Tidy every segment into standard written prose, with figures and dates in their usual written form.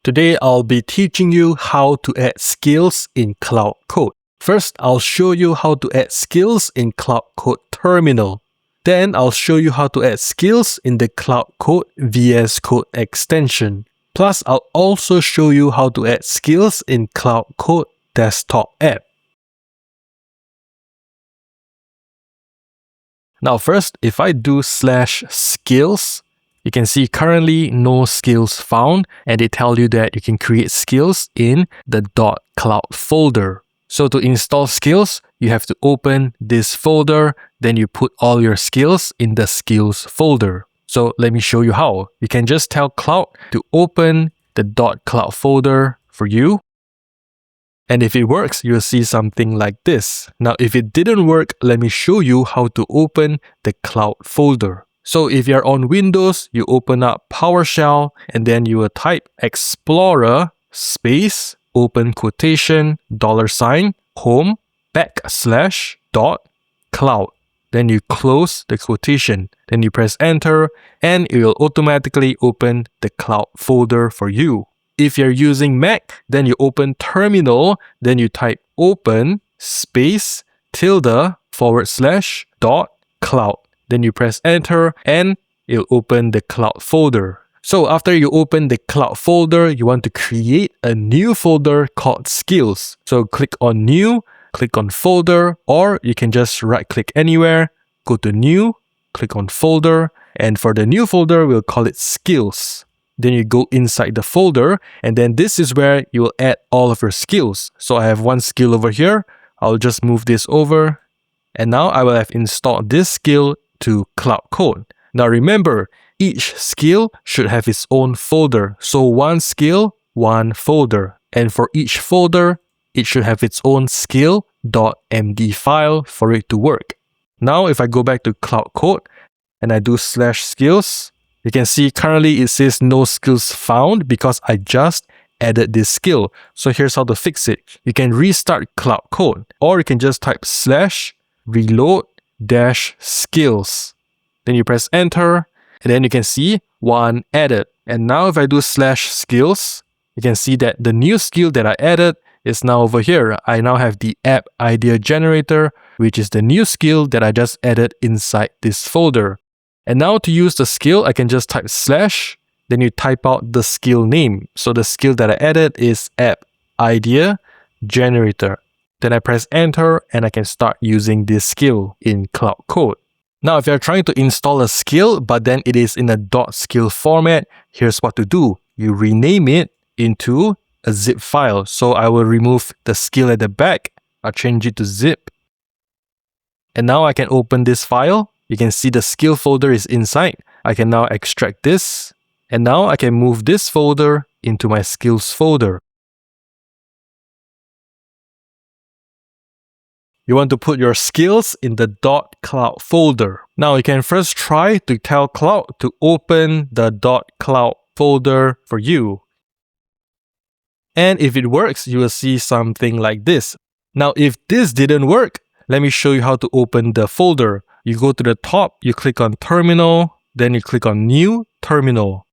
Today I'll be teaching you how to add skills in Claude Code. First, I'll show you how to add skills in Claude Code Terminal. Then I'll show you how to add skills in the Claude Code VS Code extension. Plus, I'll also show you how to add skills in Claude Code Desktop app. Now first, if I do /skills, you can see currently no skills found, and they tell you that you can create skills in the .cloud folder. So to install skills, you have to open this folder, then you put all your skills in the skills folder. So let me show you how. You can just tell Claude to open the .cloud folder for you. And if it works, you'll see something like this. Now, if it didn't work, let me show you how to open the Claude folder. So if you're on Windows, you open up PowerShell and then you will type Explorer space open quotation $home /.cloud. Then you close the quotation. Then you press enter and it will automatically open the Claude folder for you. If you're using Mac, then you open Terminal, then you type open space ~.cloud. Then you press enter and it'll open the Claude folder. So after you open the Claude folder, you want to create a new folder called skills. So click on new, click on folder, or you can just right click anywhere, go to new, click on folder, and for the new folder, we'll call it skills. Then you go inside the folder, and then this is where you will add all of your skills. So I have one skill over here. I'll just move this over. And now I will have installed this skill to Claude Code. Now remember, each skill should have its own folder. So one skill, one folder. And for each folder, it should have its own skill.md file for it to work. Now if I go back to Claude Code and I do /skills, you can see currently it says no skills found because I just added this skill. So here's how to fix it. You can restart Claude Code, or you can just type /reload-skills. Then you press enter and then you can see one added. And now if I do /skills, you can see that the new skill that I added is now over here. I now have the app idea generator, which is the new skill that I just added inside this folder. And now to use the skill, I can just type /, then you type out the skill name. So the skill that I added is app idea generator. Then I press enter and I can start using this skill in Claude Code. Now, if you're trying to install a skill, but then it is in a .skill format, here's what to do. You rename it into a zip file. So I will remove the skill at the back. I'll change it to zip. And now I can open this file. You can see the skill folder is inside. I can now extract this. And now I can move this folder into my skills folder. You want to put your skills in the .cloud folder. Now you can first try to tell Claude to open the .cloud folder for you. And if it works, you will see something like this. Now if this didn't work, let me show you how to open the folder. You go to the top, you click on Terminal, then you click on New Terminal.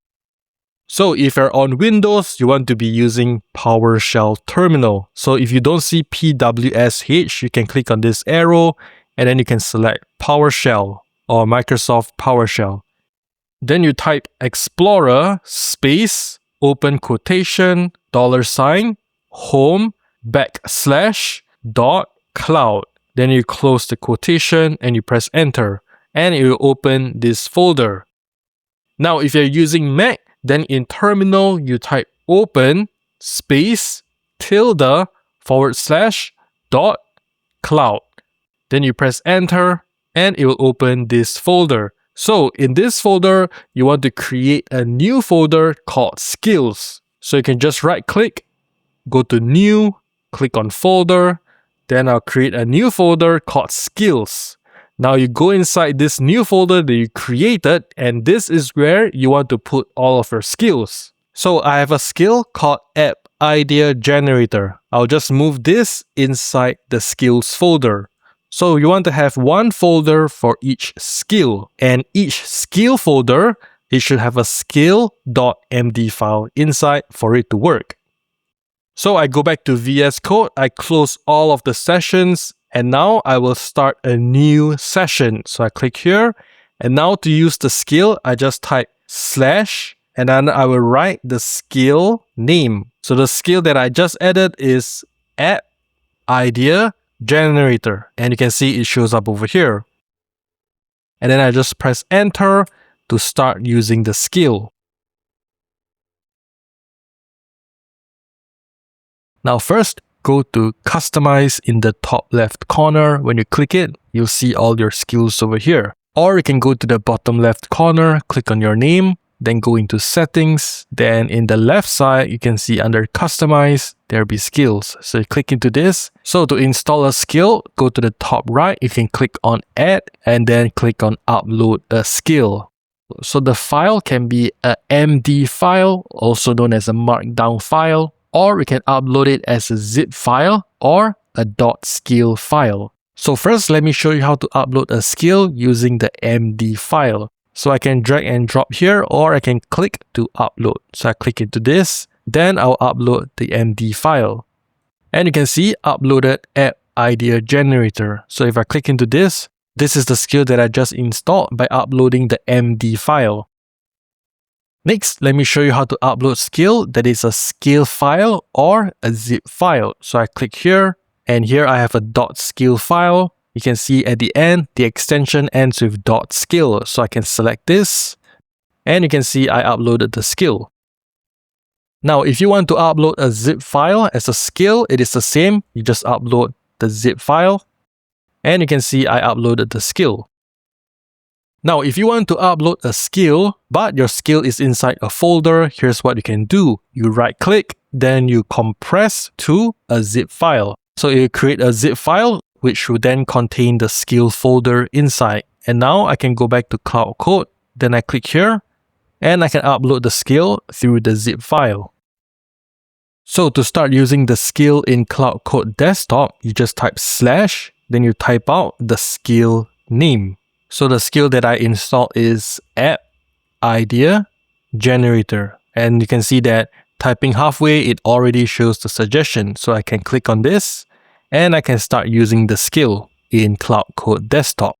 So if you're on Windows, you want to be using PowerShell Terminal. So if you don't see PWSH, you can click on this arrow and then you can select PowerShell or Microsoft PowerShell. Then you type Explorer space open quotation $home /.cloud. Then you close the quotation and you press enter and it will open this folder. Now if you're using Mac, then in Terminal, you type open space ~.cloud. Then you press enter and it will open this folder. So in this folder, you want to create a new folder called skills. So you can just right click, go to new, click on folder. Then I'll create a new folder called skills. Now you go inside this new folder that you created, and this is where you want to put all of your skills. So I have a skill called app idea generator. I'll just move this inside the skills folder. So you want to have one folder for each skill, and each skill folder it should have a skill.md file inside for it to work. So I go back to VS Code, I close all of the sessions, and now I will start a new session. So I click here, and now to use the skill, I just type / and then I will write the skill name. So the skill that I just added is app idea generator, and you can see it shows up over here. And then I just press enter to start using the skill. Now first, go to customize in the top left corner. When you click it, you'll see all your skills over here. Or you can go to the bottom left corner, click on your name, then go into settings. Then in the left side, you can see under customize, there'll be skills. So you click into this. So to install a skill, go to the top right, you can click on add and then click on upload a skill. So the file can be a MD file, also known as a markdown file, or we can upload it as a zip file or a .skill file. So first, let me show you how to upload a skill using the MD file. So I can drag and drop here, or I can click to upload. So I click into this, then I'll upload the MD file. And you can see uploaded app idea generator. So if I click into this, this is the skill that I just installed by uploading the MD file. Next, let me show you how to upload skill that is a skill file or a zip file. So I click here, and here I have a .skill file. You can see at the end, the extension ends with .skill. So I can select this, and you can see I uploaded the skill. Now, if you want to upload a zip file as a skill, it is the same. You just upload the zip file, and you can see I uploaded the skill. Now, if you want to upload a skill, but your skill is inside a folder, here's what you can do. You right click, then you compress to a zip file. So you create a zip file, which will then contain the skill folder inside. And now I can go back to Claude Code, then I click here, and I can upload the skill through the zip file. So to start using the skill in Claude Code Desktop, you just type /, then you type out the skill name. So the skill that I installed is app idea generator. And you can see that typing halfway, it already shows the suggestion. So I can click on this and I can start using the skill in Claude Code Desktop.